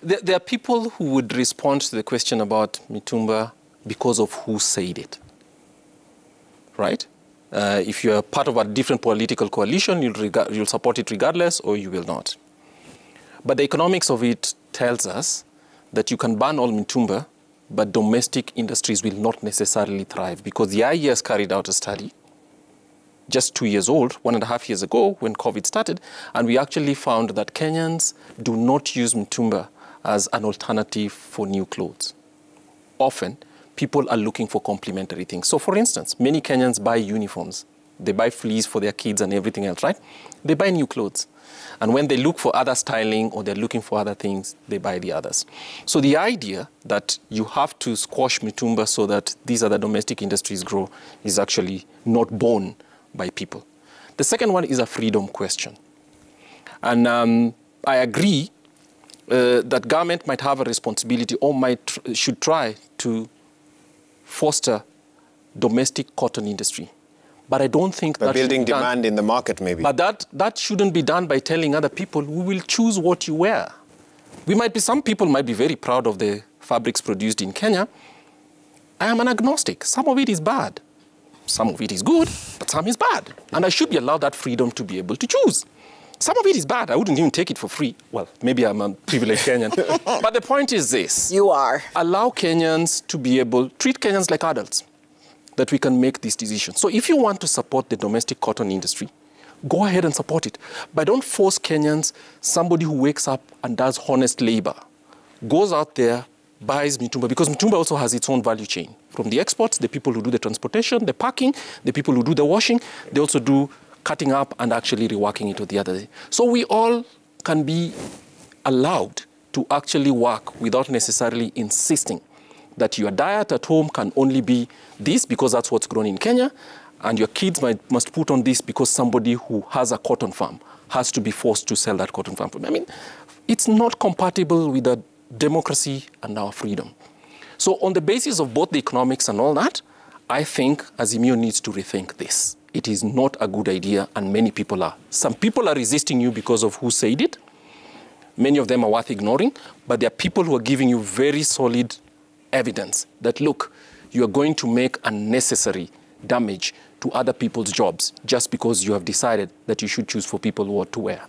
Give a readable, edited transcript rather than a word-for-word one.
There are people who would respond to the question about mitumba because of who said it, right? If you're part of a different political coalition, you'll support it regardless, or you will not. But the economics of it tells us that you can ban all mitumba, but domestic industries will not necessarily thrive, because the IES carried out a study just 2 years old, 1.5 years ago, when COVID started, and we actually found that Kenyans do not use mitumba as an alternative for new clothes. Often, people are looking for complementary things. So for instance, many Kenyans buy uniforms. They buy fleece for their kids and everything else, right? They buy new clothes. And when they look for other styling or they're looking for other things, they buy the others. So the idea that you have to squash mitumba so that these other domestic industries grow is actually not borne by people. The second one is a freedom question. And I agree that government might have a responsibility or should try to foster domestic cotton industry. But I don't think by building demand in the market, maybe. But that shouldn't be done by telling other people who will choose what you wear. Some people might be very proud of the fabrics produced in Kenya. I am an agnostic. Some of it is bad. Some of it is good, but some is bad. And I should be allowed that freedom to be able to choose. Some of it is bad. I wouldn't even take it for free. Well, maybe I'm a privileged Kenyan. But the point is this. You are. Allow Kenyans to be able, treat Kenyans like adults, that we can make these decisions. So if you want to support the domestic cotton industry, go ahead and support it. But don't force Kenyans, somebody who wakes up and does honest labor, goes out there, buys mitumba, because mitumba also has its own value chain. From the exports, the people who do the transportation, the packing, the people who do the washing, they also do cutting up and actually reworking it to the other day. So we all can be allowed to actually work without necessarily insisting that your diet at home can only be this because that's what's grown in Kenya, and your kids must put on this because somebody who has a cotton farm has to be forced to sell that cotton farm. I mean, it's not compatible with the democracy and our freedom. So on the basis of both the economics and all that, I think Azimio needs to rethink this. It is not a good idea, and many people are. Some people are resisting you because of who said it. Many of them are worth ignoring, but there are people who are giving you very solid evidence that, look, you are going to make unnecessary damage to other people's jobs just because you have decided that you should choose for people what to wear.